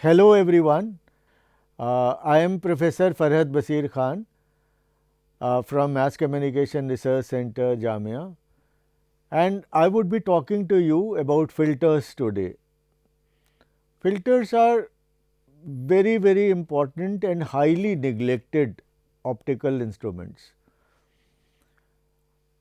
Hello everyone, I am Professor Farhad Basir Khan from Mass Communication Research Center, Jamia, and I would be talking to you about filters today. Filters are very important and highly neglected optical instruments.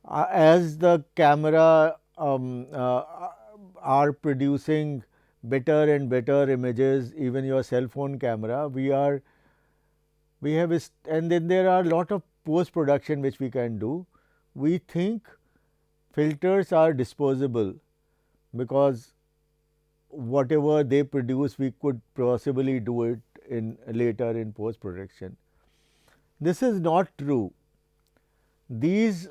As the camera are producing better and better images, even your cell phone camera, we have and then there are a lot of post production which we can do. We think filters are disposable because whatever they produce we could possibly do it in later in post production. This is not true. These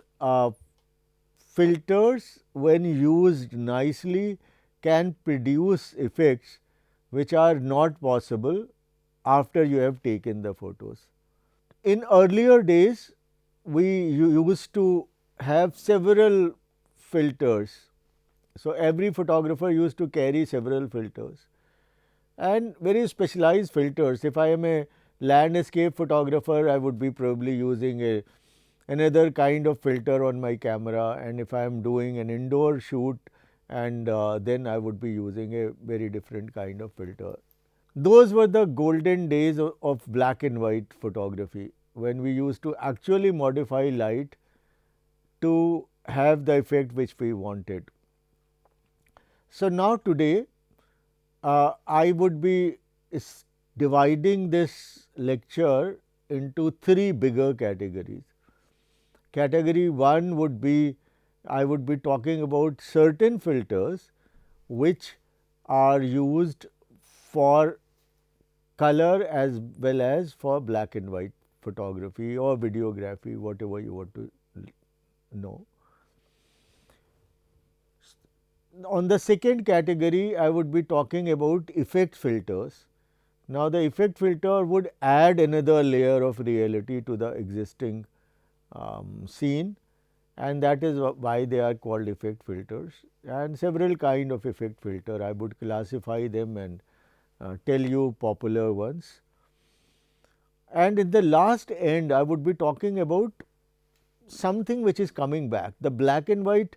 filters, when used nicely, can produce effects which are not possible after you have taken the photos. In earlier days, we used to have several filters. So, every photographer used to carry several filters and very specialized filters. If I am a landscape photographer, I would be probably using another kind of filter on my camera, and if I am doing an indoor shoot, and then I would be using a very different kind of filter. Those were the golden days of black and white photography, when we used to actually modify light to have the effect which we wanted. So, now today I would be dividing this lecture into three bigger categories. Category 1 would be, I would be talking about certain filters which are used for color as well as for black and white photography or videography, whatever you want to know. On the second category, I would be talking about effect filters. Now, the effect filter would add another layer of reality to the existing scene, and that is why they are called effect filters, and several kind of effect filter. I would classify them and tell you popular ones. And in the last end, I would be talking about something which is coming back. The black and white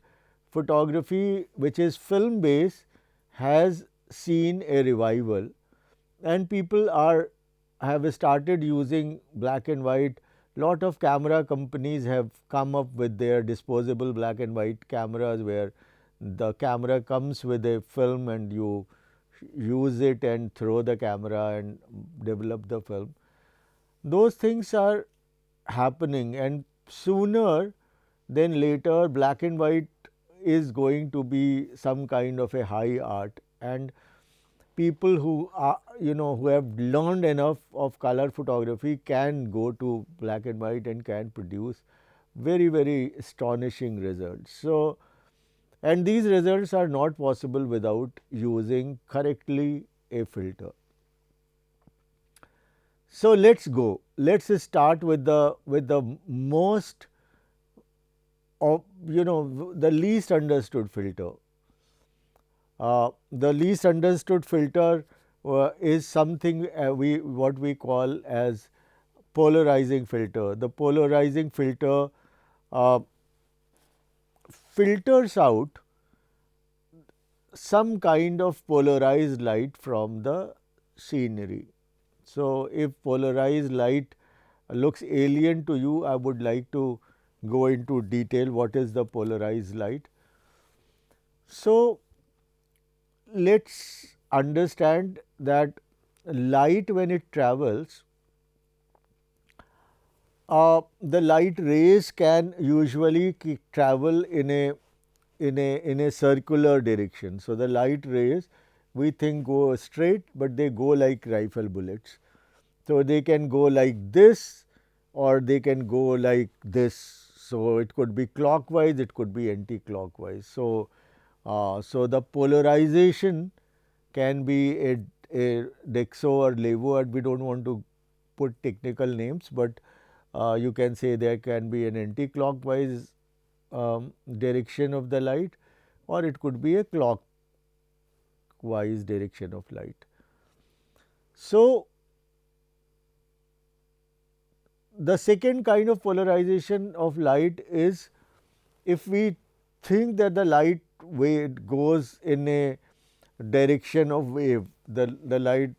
photography, which is film based, has seen a revival, and people have started using black and white. Lot of camera companies have come up with their disposable black and white cameras, where the camera comes with a film and you use it and throw the camera and develop the film. Those things are happening, and sooner than later black and white is going to be some kind of a high art, and people who are who have learned enough of color photography can go to black and white and can produce very astonishing results. So, and these results are not possible without using correctly a filter. So, let us go. Let us start with the most of the least understood filter. The least understood filter is something what we call as polarizing filter. The polarizing filter uh, filters out some kind of polarized light from the scenery. So, if polarized light looks alien to you, I would like to go into detail what is the polarized light. So, let us understand that light, when it travels, the light rays can usually travel in a circular direction. So, the light rays we think go straight, but they go like rifle bullets. So, they can go like this or they can go like this. So, it could be clockwise, it could be anti-clockwise. So, so the polarization can be a Dexo or Levo, we do not want to put technical names, but you can say there can be an anti-clockwise direction of the light, or it could be a clockwise direction of light. So, the second kind of polarization of light is if we think that the light wave goes in a direction of wave, the light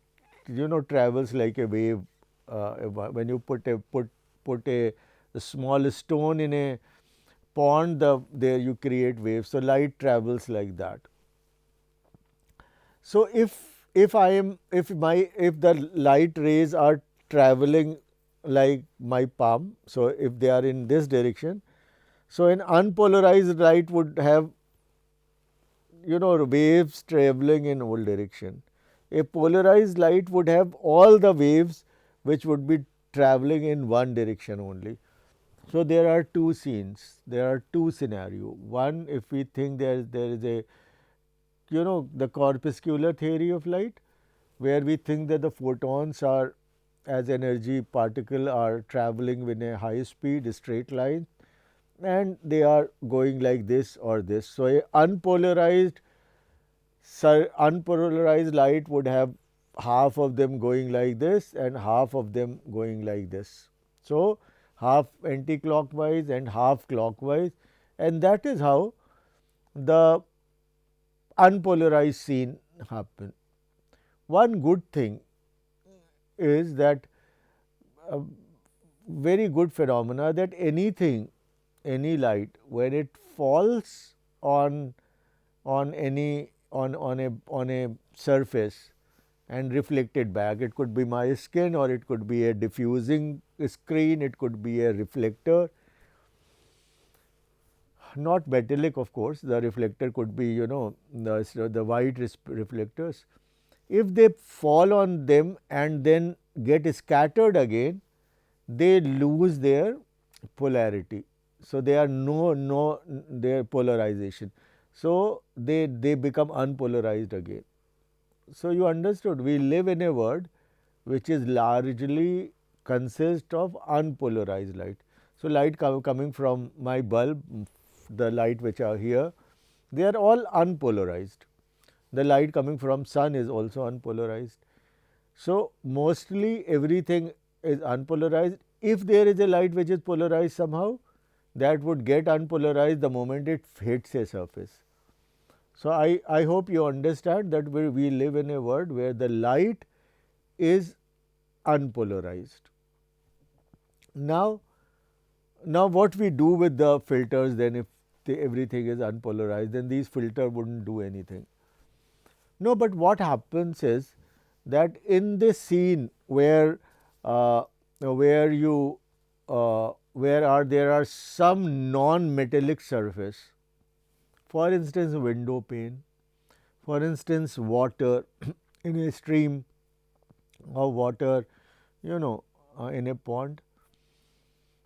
travels like a wave. When you put a small stone in a pond, there you create waves. So, light travels like that. So, if I am if the light rays are traveling like my palm, so if they are in this direction, so an unpolarized light would have waves traveling in all direction. A polarized light would have all the waves which would be traveling in one direction only. So, there are two scenes, there are two scenario. One, if we think there is a the corpuscular theory of light, where we think that the photons are as energy particle are traveling with a high speed straight line and they are going like this or this. So, a unpolarized light would have half of them going like this and half of them going like this. So, half anti-clockwise and half clockwise, and that is how the unpolarized scene happen. One good thing is that very good phenomena that any light when it falls on a surface and reflected back, it could be my skin or it could be a diffusing screen, it could be a reflector, not metallic of course, the reflector could be the white reflectors. If they fall on them and then get scattered again, they lose their polarity. So, they are no their polarization. So, they become unpolarized again. So, you understood, we live in a world which is largely consist of unpolarized light. So, light coming from my bulb, the light which are here, they are all unpolarized. The light coming from sun is also unpolarized. So, mostly everything is unpolarized. If there is a light which is polarized somehow, that would get unpolarized the moment it hits a surface. So, I hope you understand that we live in a world where the light is unpolarized. Now, what we do with the filters then, if everything is unpolarized, then these filter wouldn't do anything. No, but what happens is that in this scene where you there are some non-metallic surface, for instance window pane, for instance water in a stream of water, in a pond.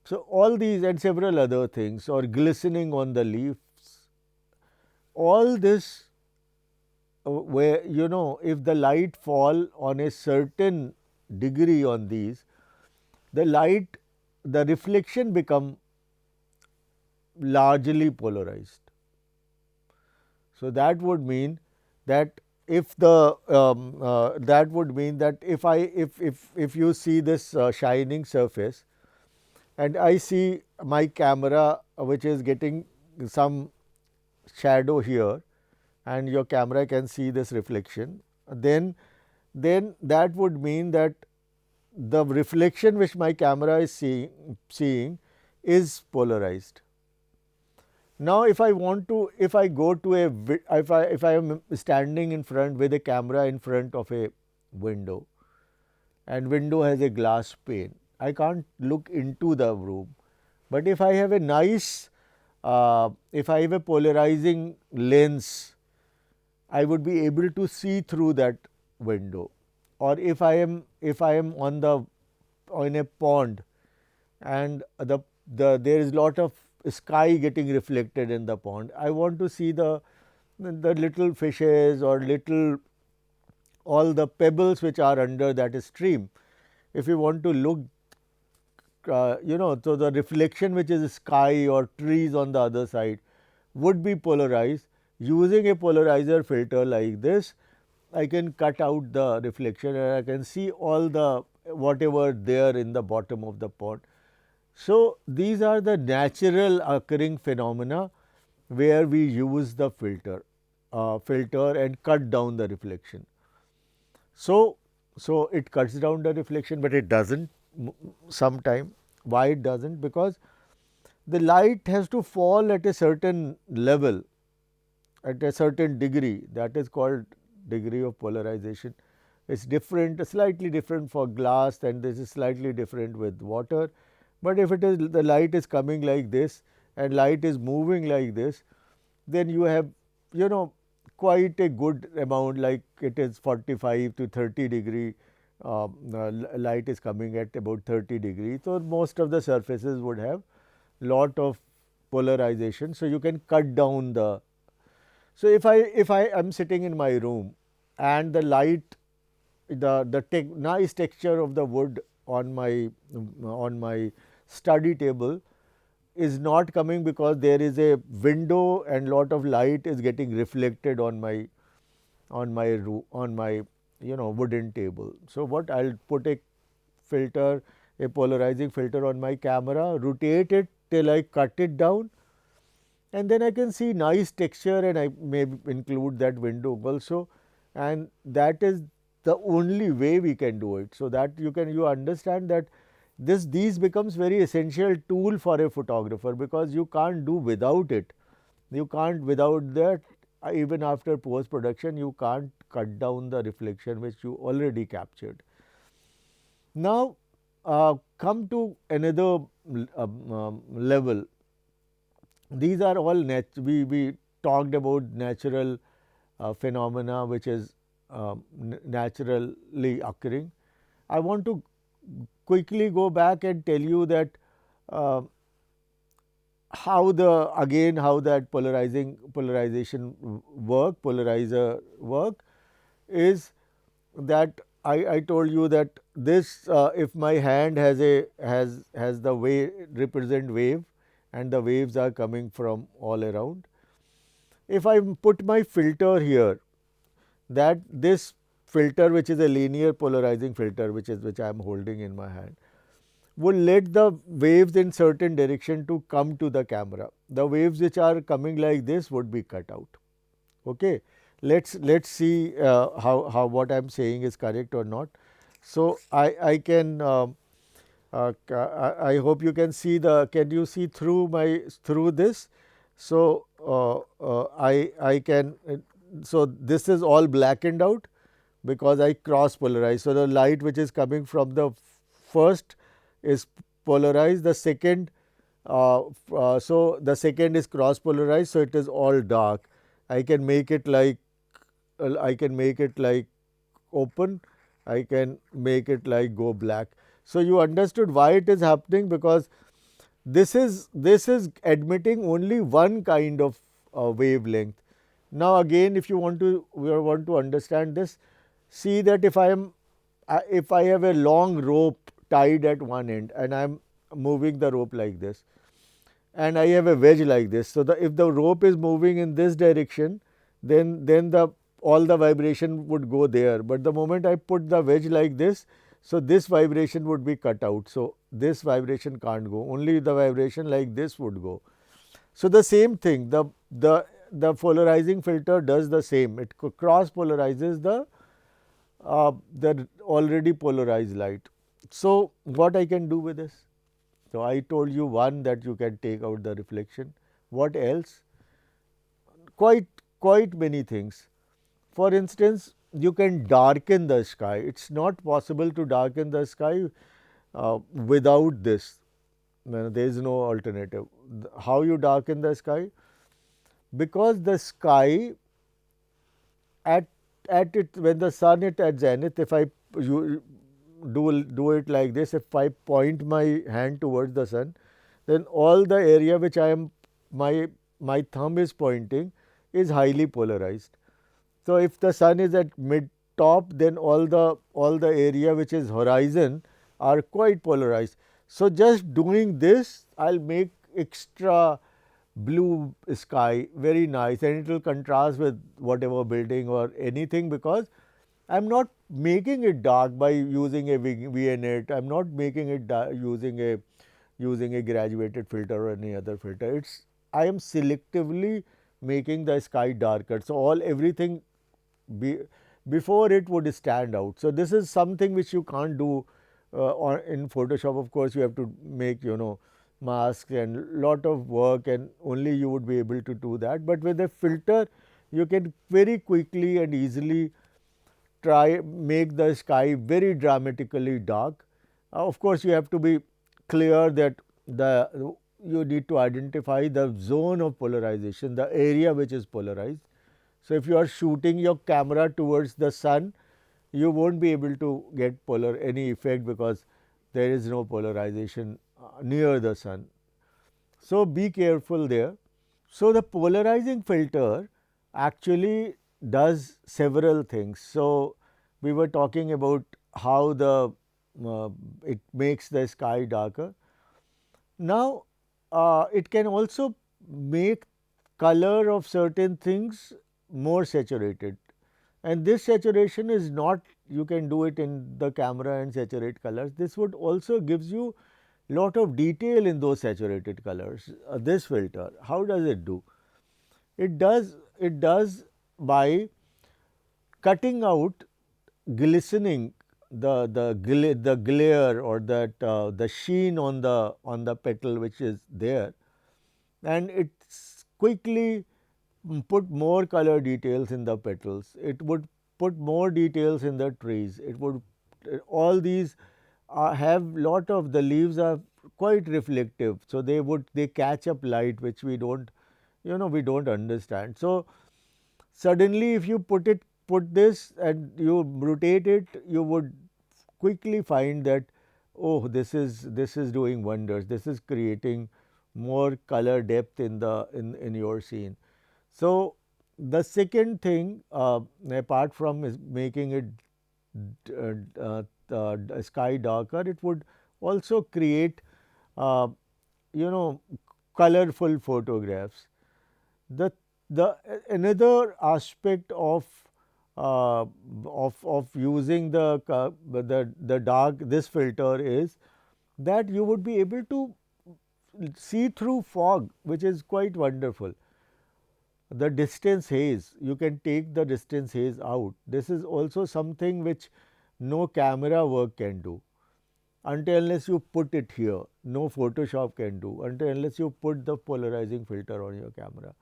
So, all these and several other things, or glistening on the leaves, all this where if the light fall on a certain degree on these, the reflection become largely polarized. So, that would mean that if the that would mean that if you see this shining surface and I see my camera which is getting some shadow here and your camera can see this reflection, then that would mean that the reflection which my camera is seeing is polarized. Now, if I want to, if I go to if I am standing in front with a camera in front of a window and window has a glass pane, I can't look into the room. But if I have a nice, if I have a polarizing lens, I would be able to see through that window. Or if I am on a pond and there is lot of sky getting reflected in the pond, I want to see the little fishes or little all the pebbles which are under that stream. If you want to look so the reflection which is sky or trees on the other side would be polarized. Using a polarizer filter like this, I can cut out the reflection and I can see all the whatever there in the bottom of the pot. So, these are the natural occurring phenomena where we use the filter and cut down the reflection. So, it cuts down the reflection, but it doesn't sometime. Why it doesn't? Because the light has to fall at a certain level, at a certain degree, that is called degree of polarization. It's different, slightly different for glass, and this is slightly different with water. But if it is the light is coming like this and light is moving like this, then you have, you know, quite a good amount, like it is 45 to 30 degree, light is coming at about 30 degrees. So, most of the surfaces would have lot of polarization. So, you can cut down the. So, if I am sitting in my room and the light, the nice texture of the wood on my study table is not coming because there is a window and lot of light is getting reflected on my wooden table. So, what I will put a filter, a polarizing filter on my camera, rotate it till I cut it down, and then I can see nice texture, and I may include that window also, and that is the only way we can do it. So, that you understand that these becomes very essential tool for a photographer, because you can't do without it. You can't without that, even after post production you can't cut down the reflection which you already captured. Now, come to another level. These are all we talked about natural phenomena which is naturally occurring. I want to quickly go back and tell you that uh, how that polarization polarizer work is that I told you that this if my hand has the wave represent wave, and the waves are coming from all around. If I put my filter here, that this filter, which is a linear polarizing filter, which I am holding in my hand, would let the waves in certain direction to come to the camera. The waves which are coming like this would be cut out. Okay. Let's see how what I am saying is correct or not. So, I can I hope you can see can you see through this. So, I can so this is all blackened out because I cross polarized. So, the light which is coming from the first is polarized, the second so the second is cross polarized. So, it is all dark. I can make it like open, I can make it like go black. So, you understood why it is happening, because this is admitting only one kind of wavelength. Now, again, if you want to understand this, see that if I have a long rope tied at one end and I am moving the rope like this, and I have a wedge like this. So, if the rope is moving in this direction, then the all the vibration would go there, but the moment I put the wedge like this, so this vibration would be cut out. So, this vibration can't go, only the vibration like this would go. So, the same thing, the polarizing filter does the same, it cross polarizes the already polarized light. So, what I can do with this? So, I told you one, that you can take out the reflection. What else? Quite many things. For instance, you can darken the sky. It is not possible to darken the sky without this. There is no alternative. How you darken the sky? Because the sky at it, when the sun is at zenith, if I do it like this, if I point my hand towards the sun, then all the area which I am my thumb is pointing is highly polarized. So, if the sun is at mid top, then all the area which is horizon are quite polarized. So, just doing this, I will make extra blue sky, very nice, and it will contrast with whatever building or anything, because I am not making it dark by using a VNet. I am not making it using a graduated filter or any other filter. It's I am selectively making the sky darker. So all everything be, before it would stand out. So this is something which you can't do or in Photoshop. Of course, you have to make masks and lot of work, and only you would be able to do that. But with a filter, you can very quickly and easily try make the sky very dramatically dark. Of course, you have to be clear that the you need to identify the zone of polarization, the area which is polarized. So, if you are shooting your camera towards the sun, you won't be able to get any effect, because there is no polarization near the sun. So, be careful there. So, the polarizing filter actually does several things. So, we were talking about how it makes the sky darker. Now, it can also make color of certain things more saturated, and this saturation is not you can do it in the camera and saturate colors. This would also gives you lot of detail in those saturated colors. This filter, how does it do? It does by cutting out glistening, the glare, or that the sheen on the petal which is there, and it quickly put more color details in the petals. It would put more details in the trees. It would all these have lot of the leaves are quite reflective. So, they catch up light which we don't we don't understand. So, suddenly if you put this and you rotate it, you would quickly find that, oh, this is doing wonders. This is creating more color depth in your scene. So, the second thing, apart from making it sky darker, it would also create uh, you know colorful photographs. The another aspect of using the dark this filter is that you would be able to see through fog, which is quite wonderful. The distance haze, you can take the distance haze out. This is also something which no camera work can do until unless you put it here. No Photoshop can do until unless you put the polarizing filter on your camera.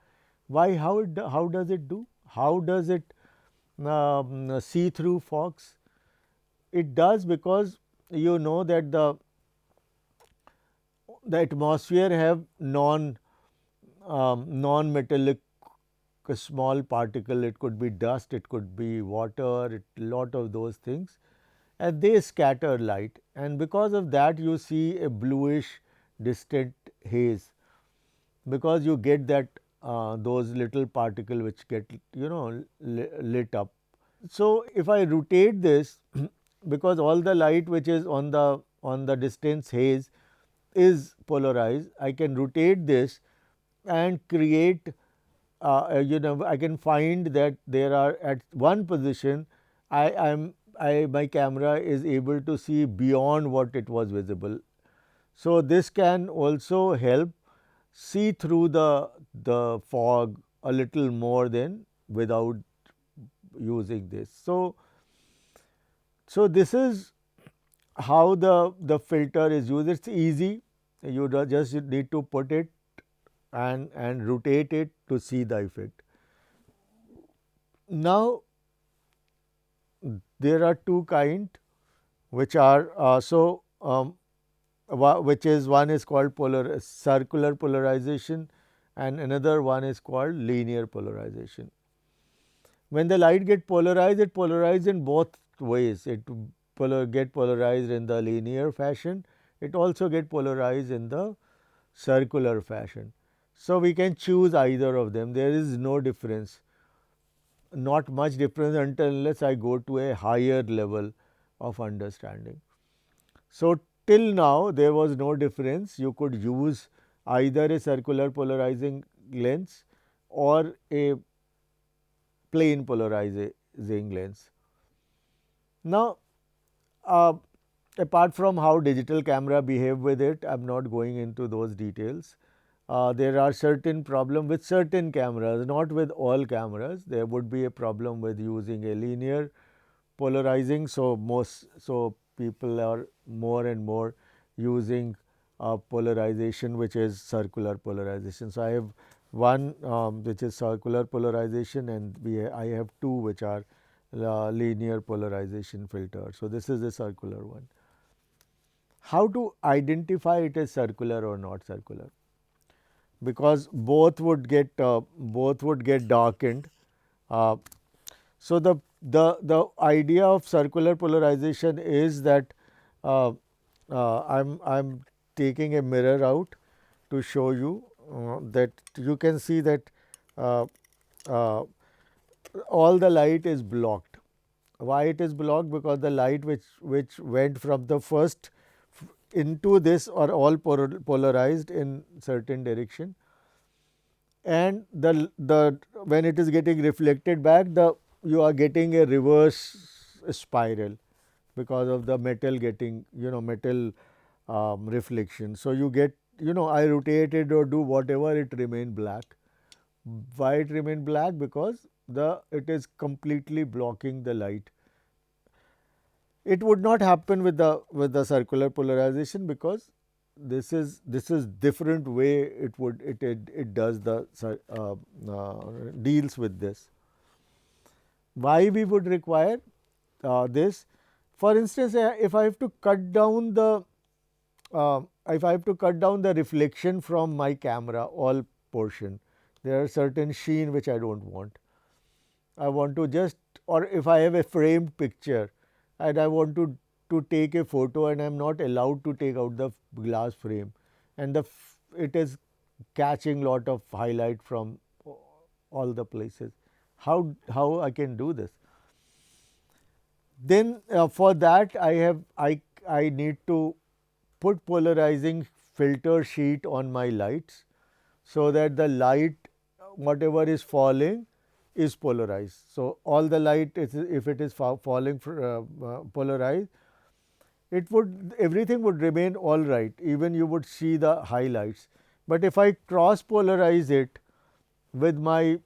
Why? How does it do? How does it see through fogs? It does because you know that the atmosphere have non metallic small particle. It could be dust, it could be water, lot of those things, and they scatter light, and because of that you see a bluish distant haze, because you get that those little particle which get lit up. So, if I rotate this because all the light which is on the distance haze is polarized, I can rotate this and create I can find that there are at one position my camera is able to see beyond what it was visible. So, this can also help see through the fog a little more than without using this. So, this is how the filter is used. It's easy. You just need to put it and rotate it to see the effect. Now, there are two kind which are which is one is called circular polarization, and another one is called linear polarization. When the light get polarized, it polarized in both ways. It get polarized in the linear fashion. It also get polarized in the circular fashion. So, we can choose either of them. There is no difference, not much difference until unless I go to a higher level of understanding. So, till now there was no difference. You could use either a circular polarizing lens or a plane polarizing lens. Now, uh, apart from how digital camera behave with it, I am not going into those details. There are certain problem with certain cameras, not with all cameras. There would be a problem with using a linear polarizing. So people are more and more using polarization which is circular polarization. So I have one which is circular polarization, and I have two which are linear polarization filter. So this is a circular one. How to identify it as circular or not circular? Because both would get darkened. Uh, so the idea of circular polarization is that I'm taking a mirror out to show you that you can see that uh, uh, all the light is blocked. Why it is blocked? Because the light which went from the first into this are all polarized in certain direction, and the when it is getting reflected back, the you are getting a reverse spiral because of the metal getting metal reflection. So you get I rotate it or do whatever, it remain black. Why it remain black? Because it is completely blocking the light. It would not happen with the circular polarization, because this is different way it does the deals with this. Why we would require this? For instance, if I have to cut down the if I have to cut down the reflection from my camera, all portion, there are certain sheen which I don't want. I want to just, or if I have a framed picture and I want to take a photo and I am not allowed to take out the glass frame, and it is catching lot of highlight from all the places. How I can do this? Then for that I need to put polarizing filter sheet on my lights, so that the light whatever is falling is polarized. So all the light if it is falling polarized, it would everything would remain all right, even you would see the highlights. But if I cross polarize it with my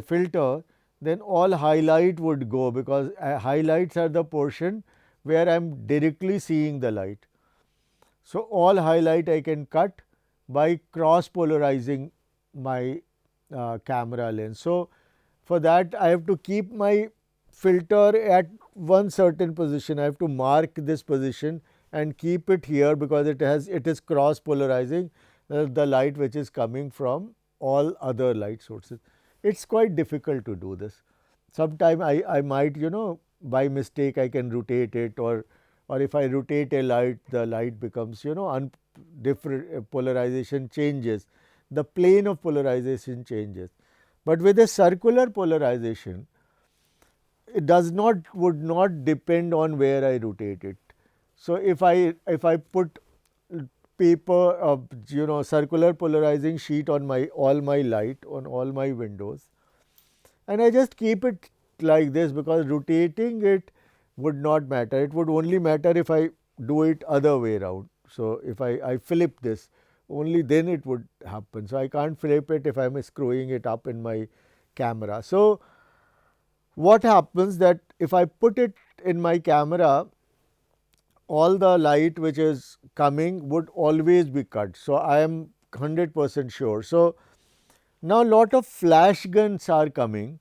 filter, then all highlight would go, because highlights are the portion where I am directly seeing the light. So all highlight I can cut by cross polarizing my camera lens. So for that I have to keep my filter at one certain position. I have to mark this position and keep it here, because it is cross polarizing the light which is coming from all other light sources. It's quite difficult to do this. Sometime I might by mistake I can rotate it, or if I rotate a light, the light becomes different, polarization changes, the plane of polarization changes. But with a circular polarization, it would not depend on where I rotate it. So if I put paper circular polarizing sheet on my all my light on all my windows, and I just keep it like this, because rotating it would not matter. It would only matter if I do it other way around. So if I flip this, only then it would happen. So I can't flip it if I am screwing it up in my camera. So what happens that if I put it in my camera, all the light which is coming would always be cut. So I am 100% sure. So now lot of flash guns are coming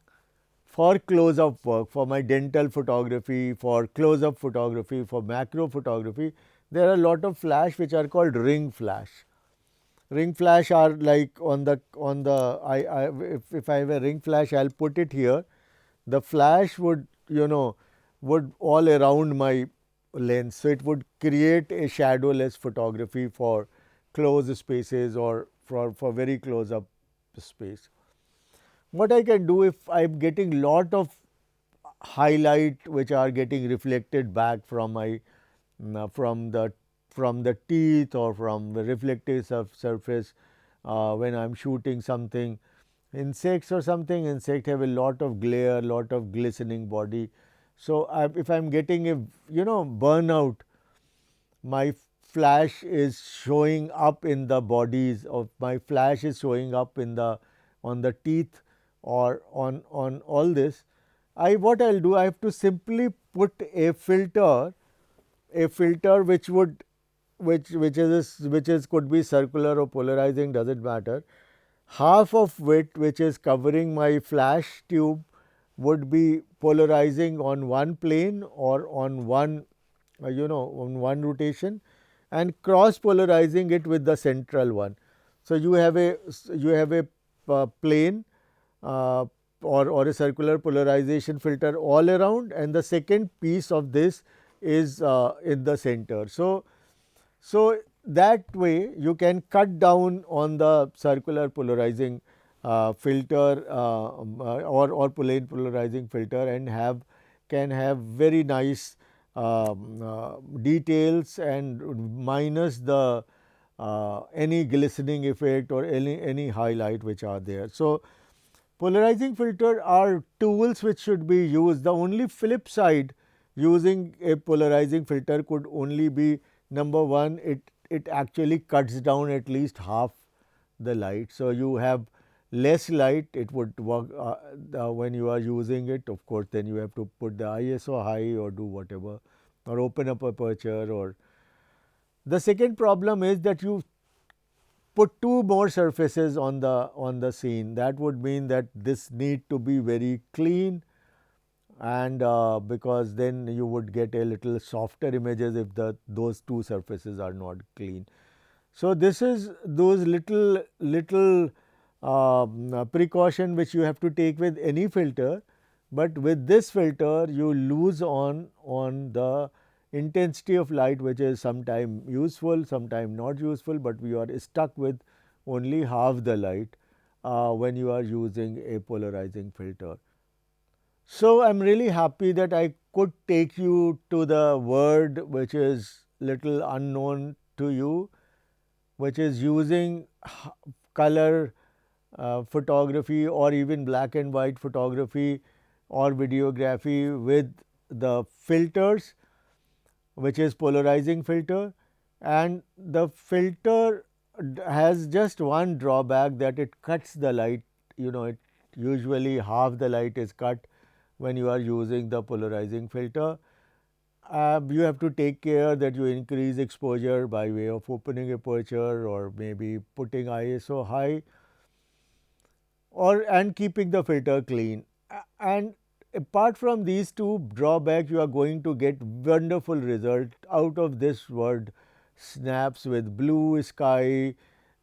for close up work, for my dental photography, for close up photography, for macro photography. There are a lot of flash which are called ring flash. Ring flash are like on the if I have a ring flash, I will put it here. The flash would would all around my lens. So it would create a shadowless photography for close spaces or for very close up space. What I can do, if I am getting lot of highlight which are getting reflected back from my from the teeth or from the reflective surface when I'm shooting something. Insects or something, insect have a lot of glare, lot of glistening body. So if I'm getting a burnout, my flash is showing up in the bodies of my flash is showing up in the on the teeth or on all this. I what I'll do, I have to simply put a filter which would which is could be circular or polarizing, doesn't matter. Half of which is covering my flash tube would be polarizing on one plane or on one on one rotation, and cross polarizing it with the central one. So you have a plane uh, or a circular polarization filter all around, and the second piece of this is in the center. So that way you can cut down on the circular polarizing filter or plane polarizing filter, and have can have very nice details and minus the any glistening effect or any highlight which are there. So polarizing filter are tools which should be used. The only flip side using a polarizing filter could only be, number one, it actually cuts down at least half the light. So you have less light, it would work when you are using it. Of course, then you have to put the ISO high or do whatever, or open up aperture. Or the second problem is that you put two more surfaces on the scene. That would mean that this need to be very clean, and because then you would get a little softer images if the those two surfaces are not clean. So this is those little precaution which you have to take with any filter, but with this filter you lose on the intensity of light, which is sometime useful, sometime not useful, but we are stuck with only half the light when you are using a polarizing filter. So I'm really happy that I could take you to the word which is little unknown to you, which is using color photography or even black and white photography or videography with the filters, which is polarizing filter. And the filter has just one drawback, that it cuts the light. It usually half the light is cut when you are using the polarizing filter. You have to take care that you increase exposure by way of opening aperture or maybe putting ISO high, or and keeping the filter clean. And apart from these two drawbacks, you are going to get wonderful result out of this word snaps with blue sky,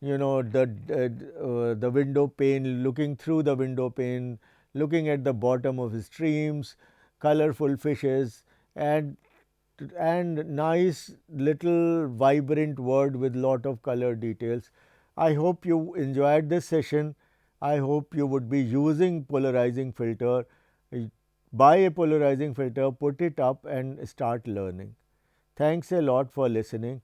the window pane, looking through the window pane, looking at the bottom of streams, colorful fishes, and nice little vibrant word with lot of color details. I hope you enjoyed this session. I hope you would be using polarizing filter. Buy a polarizing filter, put it up and start learning. Thanks a lot for listening.